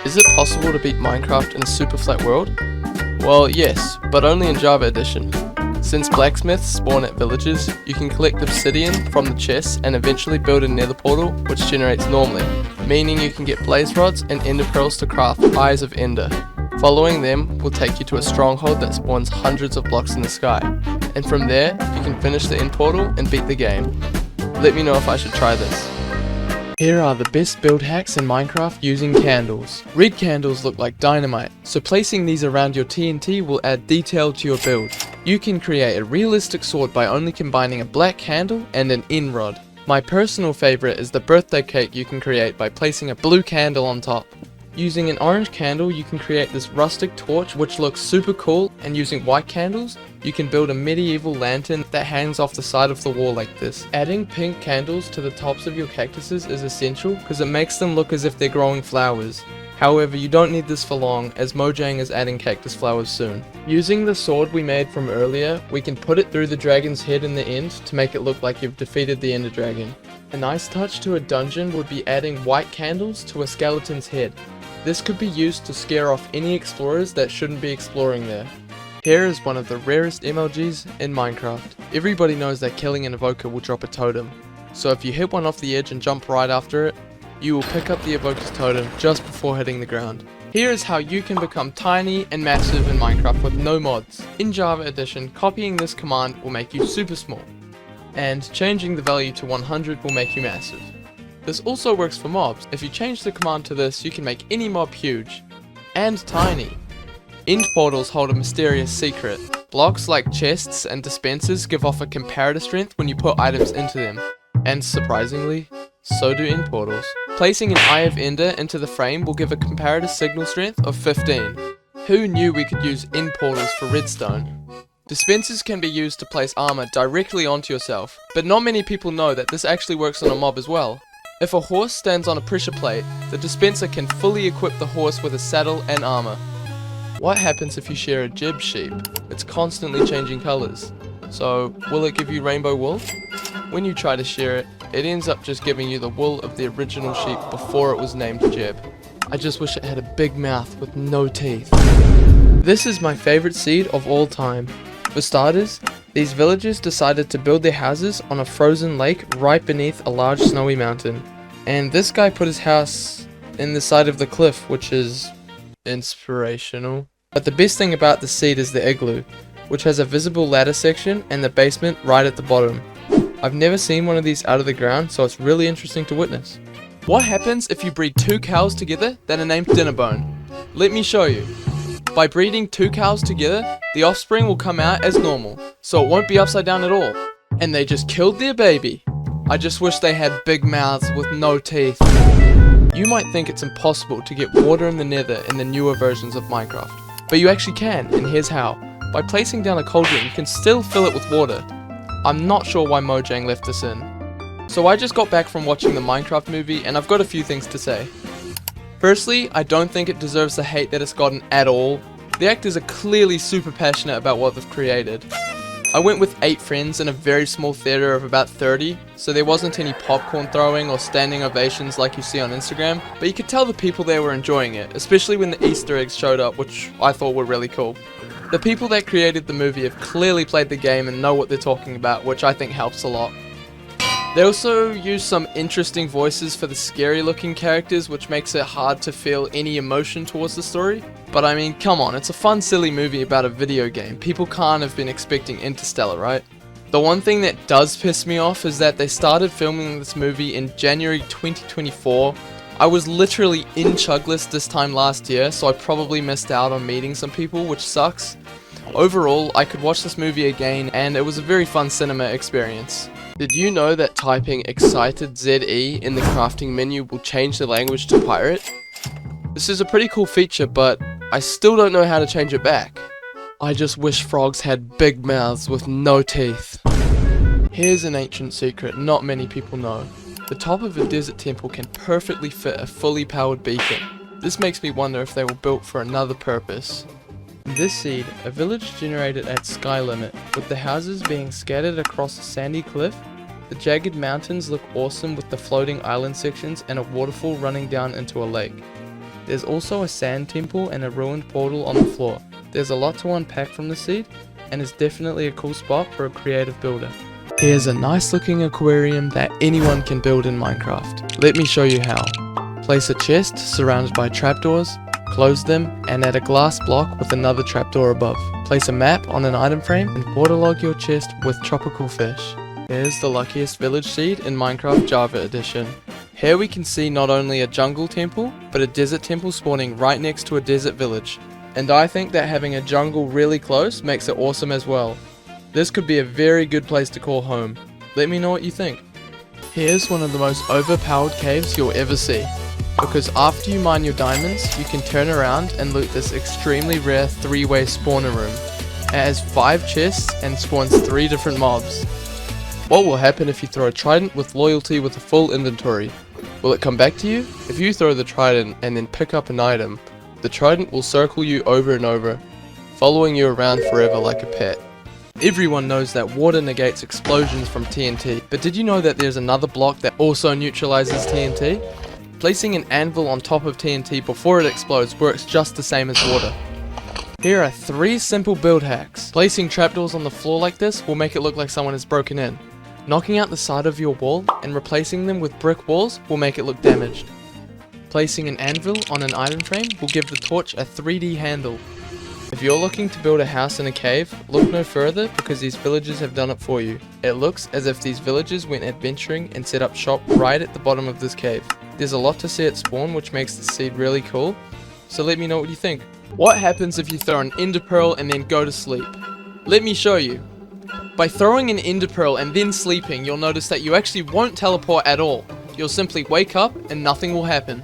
Is it possible to beat Minecraft in a super flat world? Well, yes, but only in Java Edition. Since blacksmiths spawn at villages, you can collect obsidian from the chests and eventually build a nether portal which generates normally, meaning you can get blaze rods and ender pearls to craft eyes of ender. Following them will take you to a stronghold that spawns hundreds of blocks in the sky, and from there you can finish the end portal and beat the game. Let me know if I should try this. Here are the best build hacks in Minecraft using candles. Red candles look like dynamite, so placing these around your TNT will add detail to your build. You can create a realistic sword by only combining a black candle and an end rod. My personal favorite is the birthday cake you can create by placing a blue candle on top. Using an orange candle you can create this rustic torch which looks super cool, and using white candles you can build a medieval lantern that hangs off the side of the wall like this. Adding pink candles to the tops of your cactuses is essential because it makes them look as if they're growing flowers. However, you don't need this for long as Mojang is adding cactus flowers soon. Using the sword we made from earlier, we can put it through the dragon's head in the end to make it look like you've defeated the ender dragon. A nice touch to a dungeon would be adding white candles to a skeleton's head. This could be used to scare off any explorers that shouldn't be exploring there. Here is one of the rarest MLGs in Minecraft. Everybody knows that killing an evoker will drop a totem, so if you hit one off the edge and jump right after it, you will pick up the evoker's totem just before hitting the ground. Here is how you can become tiny and massive in Minecraft with no mods. In Java Edition, copying this command will make you super small, and changing the value to 100 will make you massive. This also works for mobs. If you change the command to this, you can make any mob huge and tiny. End portals hold a mysterious secret. Blocks like chests and dispensers give off a comparative strength when you put items into them. And surprisingly, so do end portals. Placing an Eye of Ender into the frame will give a comparative signal strength of 15. Who knew we could use end portals for redstone? Dispensers can be used to place armor directly onto yourself, but not many people know that this actually works on a mob as well. If a horse stands on a pressure plate, the dispenser can fully equip the horse with a saddle and armor. What happens if you shear a gib sheep? It's constantly changing colors. So, will it give you rainbow wool? When you try to shear it, it ends up just giving you the wool of the original sheep before it was named gib. I just wish it had a big mouth with no teeth. This is my favorite seed of all time. For starters, these villagers decided to build their houses on a frozen lake right beneath a large snowy mountain. And this guy put his house in the side of the cliff, which is inspirational. But the best thing about the seed is the igloo, which has a visible ladder section and the basement right at the bottom. I've never seen one of these out of the ground, so it's really interesting to witness. What happens if you breed two cows together that are named Dinnerbone? Let me show you. By breeding two cows together, the offspring will come out as normal, so it won't be upside down at all. And they just killed their baby. I just wish they had big mouths with no teeth. You might think it's impossible to get water in the Nether in the newer versions of Minecraft, but you actually can, and here's how. By placing down a cauldron, you can still fill it with water. I'm not sure why Mojang left this in. So I just got back from watching the Minecraft movie, and I've got a few things to say. Firstly, I don't think it deserves the hate that it's gotten at all. The actors are clearly super passionate about what they've created. I went with 8 friends in a very small theater of about 30, so there wasn't any popcorn throwing or standing ovations like you see on Instagram, but you could tell the people there were enjoying it, especially when the Easter eggs showed up, which I thought were really cool. The people that created the movie have clearly played the game and know what they're talking about, which I think helps a lot. They also use some interesting voices for the scary looking characters, which makes it hard to feel any emotion towards the story. But I mean, come on, it's a fun silly movie about a video game. People can't have been expecting Interstellar, right? The one thing that does piss me off is that they started filming this movie in January 2024. I was literally in Chugless this time last year, so I probably missed out on meeting some people, which sucks. Overall, I could watch this movie again, and it was a very fun cinema experience. Did you know that typing excited ZE in the crafting menu will change the language to pirate? This is a pretty cool feature, but I still don't know how to change it back. I just wish frogs had big mouths with no teeth. Here's an ancient secret not many people know. The top of a desert temple can perfectly fit a fully powered beacon. This makes me wonder if they were built for another purpose. In this seed, a village generated at sky limit, with the houses being scattered across a sandy cliff. The jagged mountains look awesome with the floating island sections and a waterfall running down into a lake. There's also a sand temple and a ruined portal on the floor. There's a lot to unpack from the seed, and it's definitely a cool spot for a creative builder. Here's a nice looking aquarium that anyone can build in Minecraft. Let me show you how. Place a chest surrounded by trapdoors, close them, and add a glass block with another trapdoor above. Place a map on an item frame and waterlog your chest with tropical fish. Here's the luckiest village seed in Minecraft Java Edition. Here we can see not only a jungle temple, but a desert temple spawning right next to a desert village. And I think that having a jungle really close makes it awesome as well. This could be a very good place to call home. Let me know what you think. Here's one of the most overpowered caves you'll ever see. Because after you mine your diamonds, you can turn around and loot this extremely rare 3-way spawner room. It has 5 chests and spawns 3 different mobs. What will happen if you throw a trident with loyalty with a full inventory? Will it come back to you? If you throw the trident and then pick up an item, the trident will circle you over and over, following you around forever like a pet. Everyone knows that water negates explosions from TNT, but did you know that there's another block that also neutralizes TNT? Placing an anvil on top of TNT before it explodes works just the same as water. Here are 3 simple build hacks. Placing trapdoors on the floor like this will make it look like someone has broken in. Knocking out the side of your wall and replacing them with brick walls will make it look damaged. Placing an anvil on an item frame will give the torch a 3D handle. If you're looking to build a house in a cave, look no further because these villagers have done it for you. It looks as if these villagers went adventuring and set up shop right at the bottom of this cave. There's a lot to see at spawn which makes the seed really cool, so let me know what you think. What happens if you throw an ender pearl and then go to sleep? Let me show you. By throwing an ender pearl and then sleeping, you'll notice that you actually won't teleport at all. You'll simply wake up and nothing will happen.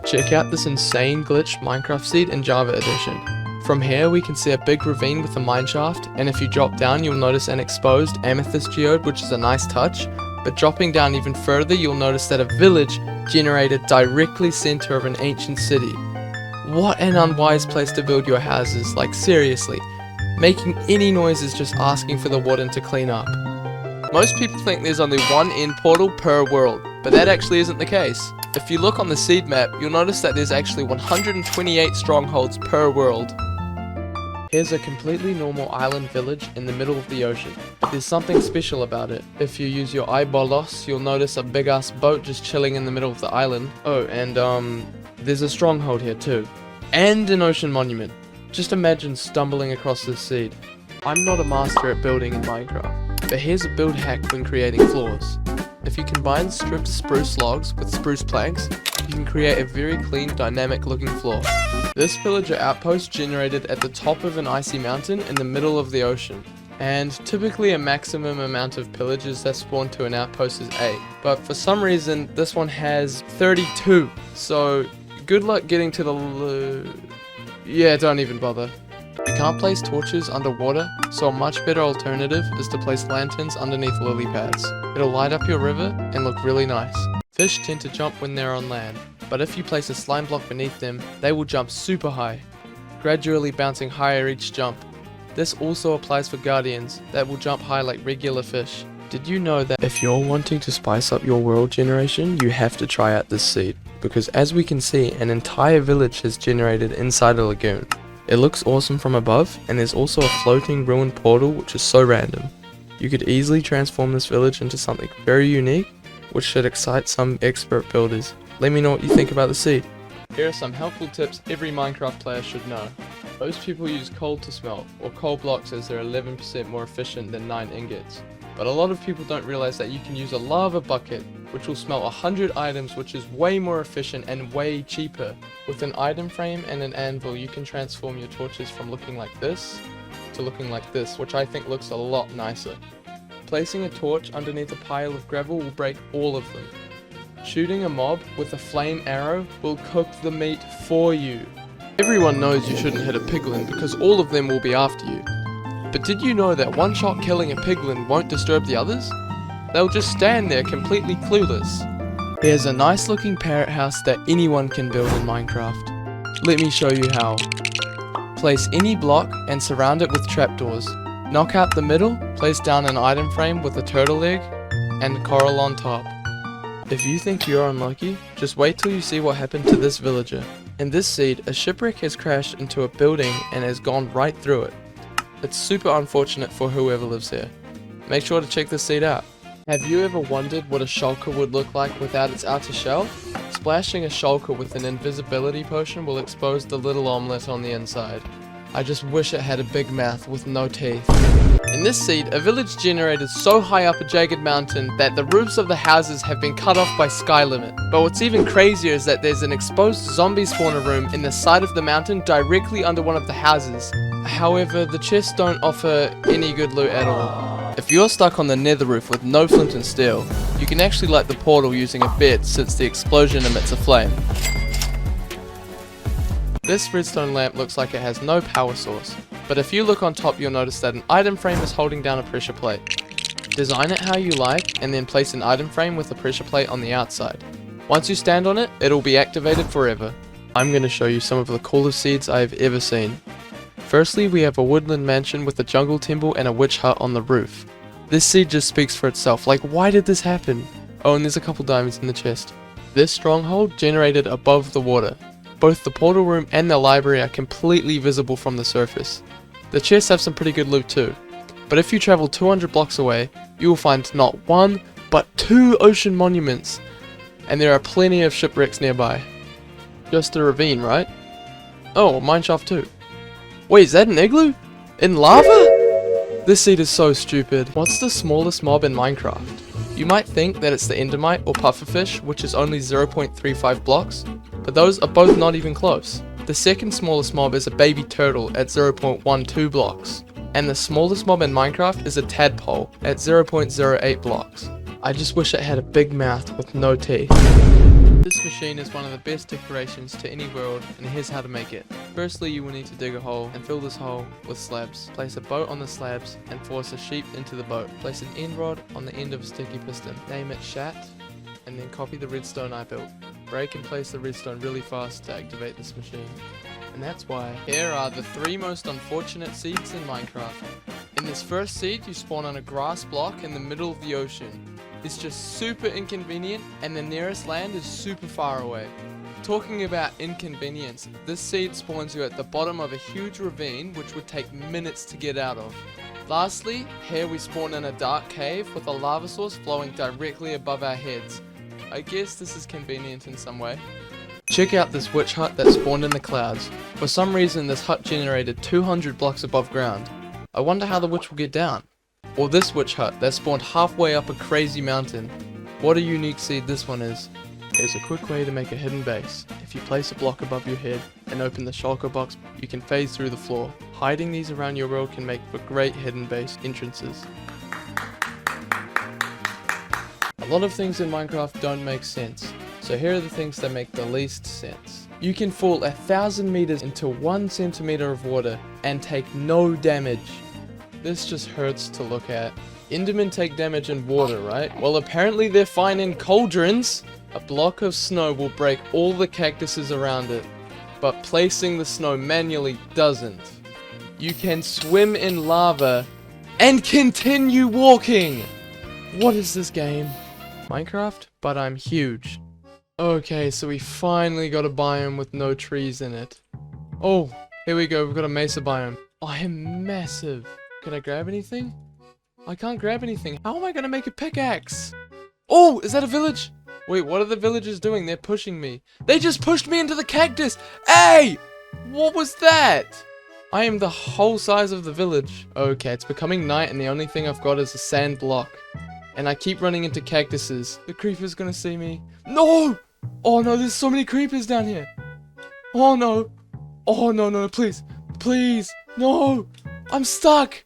Check out this insane glitch Minecraft seed in Java Edition. From here we can see a big ravine with a mineshaft, and if you drop down you'll notice an exposed amethyst geode, which is a nice touch, but dropping down even further you'll notice that a village generated directly center of an ancient city. What an unwise place to build your houses, like seriously. Making any noise is just asking for the warden to clean up. Most people think there's only one end portal per world, but that actually isn't the case. If you look on the seed map, you'll notice that there's actually 128 strongholds per world. Here's a completely normal island village in the middle of the ocean. There's something special about it. If you use your eyeballs, you'll notice a big ass boat just chilling in the middle of the island. Oh, and there's a stronghold here too. And an ocean monument. Just imagine stumbling across this seed. I'm not a master at building in Minecraft, but here's a build hack when creating floors. If you combine stripped spruce logs with spruce planks, you can create a very clean, dynamic looking floor. This villager outpost generated at the top of an icy mountain in the middle of the ocean. And typically a maximum amount of pillagers that spawn to an outpost is 8, but for some reason this one has 32, so good luck getting to the yeah, don't even bother. You can't place torches underwater, so a much better alternative is to place lanterns underneath lily pads. It'll light up your river and look really nice. Fish tend to jump when they're on land, but if you place a slime block beneath them, they will jump super high, gradually bouncing higher each jump. This also applies for guardians that will jump high like regular fish. Did you know that if you're wanting to spice up your world generation, you have to try out this seed? Because as we can see, an entire village is generated inside a lagoon. It looks awesome from above, and there's also a floating ruined portal which is so random. You could easily transform this village into something very unique, which should excite some expert builders. Let me know what you think about the seed. Here are some helpful tips every Minecraft player should know. Most people use coal to smelt, or coal blocks, as they're 11% more efficient than 9 ingots. But a lot of people don't realize that you can use a lava bucket, which will smelt 100 items, which is way more efficient and way cheaper. With an item frame and an anvil, you can transform your torches from looking like this to looking like this, which I think looks a lot nicer. Placing a torch underneath a pile of gravel will break all of them. Shooting a mob with a flame arrow will cook the meat for you. Everyone knows you shouldn't hit a piglin because all of them will be after you. But did you know that one shot killing a piglin won't disturb the others? They'll just stand there completely clueless. Here's a nice looking parrot house that anyone can build in Minecraft. Let me show you how. Place any block and surround it with trapdoors. Knock out the middle, place down an item frame with a turtle egg and coral on top. If you think you're unlucky, just wait till you see what happened to this villager. In this seed, a shipwreck has crashed into a building and has gone right through it. It's super unfortunate for whoever lives here. Make sure to check this seed out. Have you ever wondered what a shulker would look like without its outer shell? Splashing a shulker with an invisibility potion will expose the little omelette on the inside. I just wish it had a big mouth with no teeth. In this seed, a village generated so high up a jagged mountain that the roofs of the houses have been cut off by sky limit. But what's even crazier is that there's an exposed zombie spawner room in the side of the mountain directly under one of the houses. However, the chests don't offer any good loot at all. If you're stuck on the nether roof with no flint and steel, you can actually light the portal using a bed since the explosion emits a flame. This redstone lamp looks like it has no power source, but if you look on top you'll notice that an item frame is holding down a pressure plate. Design it how you like and then place an item frame with a pressure plate on the outside. Once you stand on it, it'll be activated forever. I'm going to show you some of the coolest seeds I have ever seen. Firstly, we have a woodland mansion with a jungle temple and a witch hut on the roof. This seed just speaks for itself, like why did this happen? Oh, and there's a couple diamonds in the chest. This stronghold generated above the water. Both the portal room and the library are completely visible from the surface. The chests have some pretty good loot too, but if you travel 200 blocks away, you will find not one, but 2 ocean monuments, and there are plenty of shipwrecks nearby. Just a ravine, right? Oh, a mineshaft too. Wait, is that an igloo? In lava? This seed is so stupid. What's the smallest mob in Minecraft? You might think that it's the endermite or pufferfish, which is only 0.35 blocks, but those are both not even close. The second smallest mob is a baby turtle at 0.12 blocks, and the smallest mob in Minecraft is a tadpole at 0.08 blocks. I just wish it had a big mouth with no teeth. This machine is one of the best decorations to any world, and here's how to make it. Firstly, you will need to dig a hole and fill this hole with slabs. Place a boat on the slabs and force a sheep into the boat. Place an end rod on the end of a sticky piston. Name it Shat, and then copy the redstone I built. Break and place the redstone really fast to activate this machine. And that's why. Here are the 3 most unfortunate seeds in Minecraft. In this first seed, you spawn on a grass block in the middle of the ocean. It's just super inconvenient, and the nearest land is super far away. Talking about inconvenience, this seed spawns you at the bottom of a huge ravine which would take minutes to get out of. Lastly, here we spawn in a dark cave with a lava source flowing directly above our heads. I guess this is convenient in some way. Check out this witch hut that spawned in the clouds. For some reason this hut generated 200 blocks above ground. I wonder how the witch will get down. Or this witch hut that spawned halfway up a crazy mountain. What a unique seed this one is. There's a quick way to make a hidden base. If you place a block above your head and open the shulker box, you can phase through the floor. Hiding these around your world can make for great hidden base entrances. A lot of things in Minecraft don't make sense, so here are the things that make the least sense. You can fall 1,000 meters into 1 centimeter of water and take no damage. This just hurts to look at. Endermen take damage in water, right? Well, apparently they're fine in cauldrons. A block of snow will break all the cactuses around it, but placing the snow manually doesn't. You can swim in lava and continue walking! What is this game? Minecraft, but I'm huge. Okay, so we finally got a biome with no trees in it. Oh, here we go, we've got a mesa biome. I am massive. Can I grab anything? I can't grab anything. How am I gonna make a pickaxe? Oh, is that a village? Wait, what are the villagers doing? They're pushing me. They just pushed me into the cactus! Hey! What was that? I am the whole size of the village. Okay, it's becoming night and the only thing I've got is a sand block. And I keep running into cactuses. The creeper's gonna see me. No! Oh no, there's so many creepers down here. Oh no. Oh no, no, please. Please. No! I'm stuck!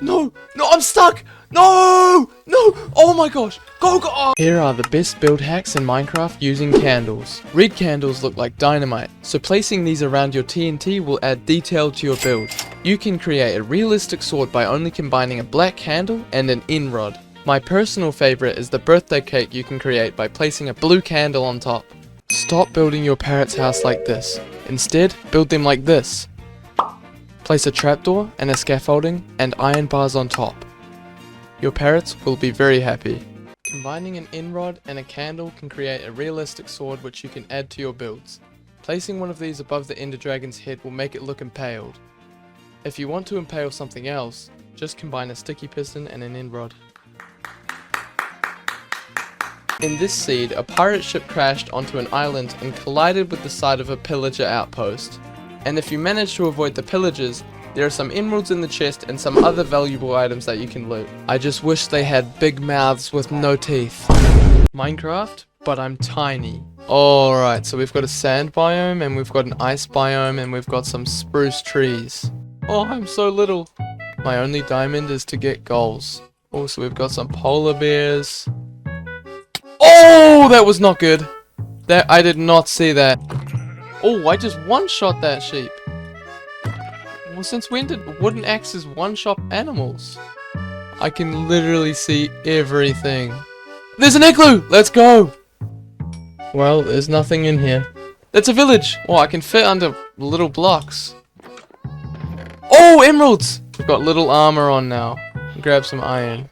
No! No, I'm stuck! No! No! Oh my gosh! Go, go! Oh. Here are the best build hacks in Minecraft using candles. Red candles look like dynamite, so placing these around your TNT will add detail to your build. You can create a realistic sword by only combining a black candle and an end rod. My personal favorite is the birthday cake you can create by placing a blue candle on top. Stop building your parrot's house like this. Instead, build them like this. Place a trapdoor and a scaffolding and iron bars on top. Your parrots will be very happy. Combining an end rod and a candle can create a realistic sword which you can add to your builds. Placing one of these above the ender dragon's head will make it look impaled. If you want to impale something else, just combine a sticky piston and an end rod. In this seed, a pirate ship crashed onto an island and collided with the side of a pillager outpost. And if you manage to avoid the pillagers, there are some emeralds in the chest and some other valuable items that you can loot. I just wish they had big mouths with no teeth. Minecraft, but I'm tiny. Alright, so we've got a sand biome, and we've got an ice biome, and we've got some spruce trees. Oh, I'm so little. My only diamond is to get goals. Also, we've got some polar bears. Oh, that was not good. I did not see that. Oh, I just one-shot that sheep. Well, since when did wooden axes one-shot animals? I can literally see everything. There's an igloo! Let's go! Well, there's nothing in here. That's a village! Oh, I can fit under little blocks. Oh, emeralds! We've got little armor on now. Grab some iron.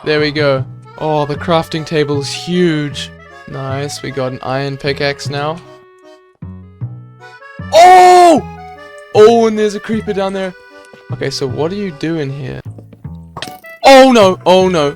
There we go. Oh, the crafting table is huge. Nice, we got an iron pickaxe now. Oh! Oh, and there's a creeper down there. Okay, so what do you do in here? Oh no! Oh no!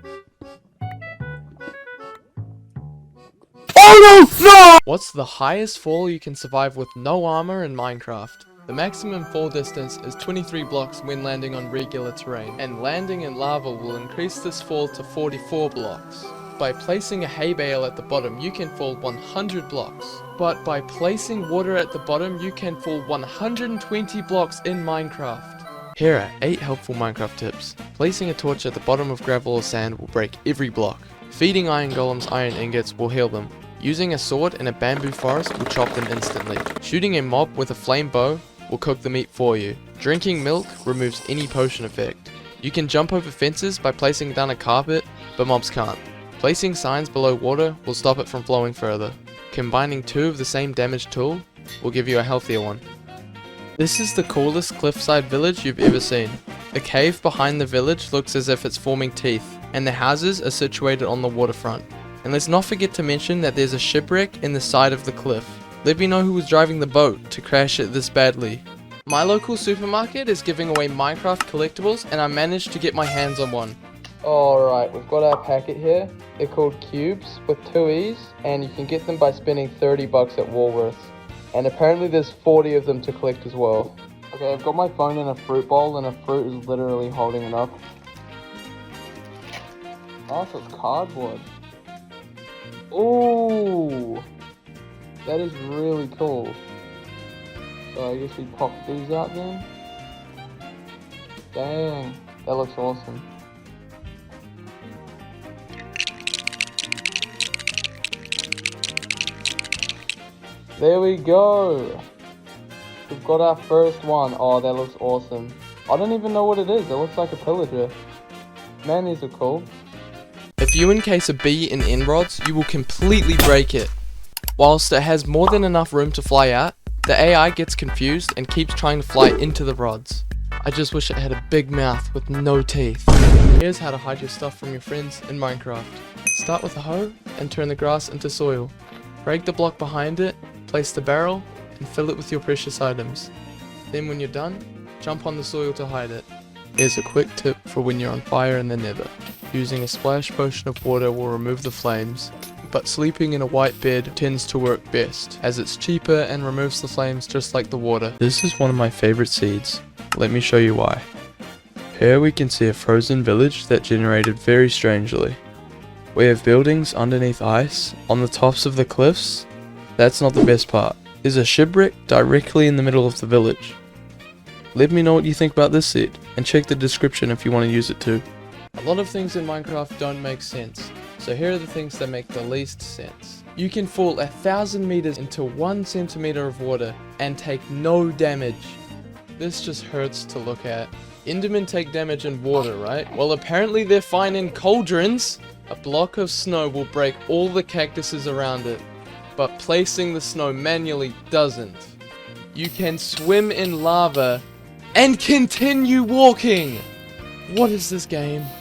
Oh no! No! What's the highest fall you can survive with no armor in Minecraft? The maximum fall distance is 23 blocks when landing on regular terrain, and landing in lava will increase this fall to 44 blocks. By placing a hay bale at the bottom, you can fall 100 blocks. But by placing water at the bottom, you can fall 120 blocks in Minecraft. Here are 8 helpful Minecraft tips. Placing a torch at the bottom of gravel or sand will break every block. Feeding iron golems iron ingots will heal them. Using a sword in a bamboo forest will chop them instantly. Shooting a mob with a flame bow will cook the meat for you. Drinking milk removes any potion effect. You can jump over fences by placing down a carpet, but mobs can't. Placing signs below water will stop it from flowing further. Combining 2 of the same damage tool will give you a healthier one. This is the coolest cliffside village you've ever seen. The cave behind the village looks as if it's forming teeth, and the houses are situated on the waterfront. And let's not forget to mention that there's a shipwreck in the side of the cliff. Let me know who was driving the boat to crash it this badly. My local supermarket is giving away Minecraft collectibles, and I managed to get my hands on one. Alright, we've got our packet here. They're called cubes with 2 E's, and you can get them by spending 30 bucks at Woolworths. And apparently there's 40 of them to collect as well. Okay, I've got my phone in a fruit bowl, and a fruit is literally holding it up. Oh, so it's cardboard. Ooh! That is really cool. So I guess we pop these out then. Dang, that looks awesome. There we go! We've got our first one. Oh, that looks awesome. I don't even know what it is. It looks like a pillager. Man, these are cool. If you encase a bee in end rods, you will completely break it. Whilst it has more than enough room to fly out, the AI gets confused and keeps trying to fly into the rods. I just wish it had a big mouth with no teeth. Here's how to hide your stuff from your friends in Minecraft. Start with a hoe and turn the grass into soil. Break the block behind it, place the barrel, and fill it with your precious items. Then when you're done, jump on the soil to hide it. Here's a quick tip for when you're on fire in the Nether. Using a splash potion of water will remove the flames, but sleeping in a white bed tends to work best, as it's cheaper and removes the flames just like the water. This is one of my favorite seeds. Let me show you why. Here we can see a frozen village that generated very strangely. We have buildings underneath ice, on the tops of the cliffs. That's not the best part. There's a shipwreck directly in the middle of the village. Let me know what you think about this seed, and check the description if you want to use it too. A lot of things in Minecraft don't make sense, so here are the things that make the least sense. You can fall 1,000 meters into 1 centimeter of water and take no damage. This just hurts to look at. Endermen take damage in water, right? Well, apparently they're fine in cauldrons. A block of snow will break all the cactuses around it, but placing the snow manually doesn't. You can swim in lava and continue walking. What is this game?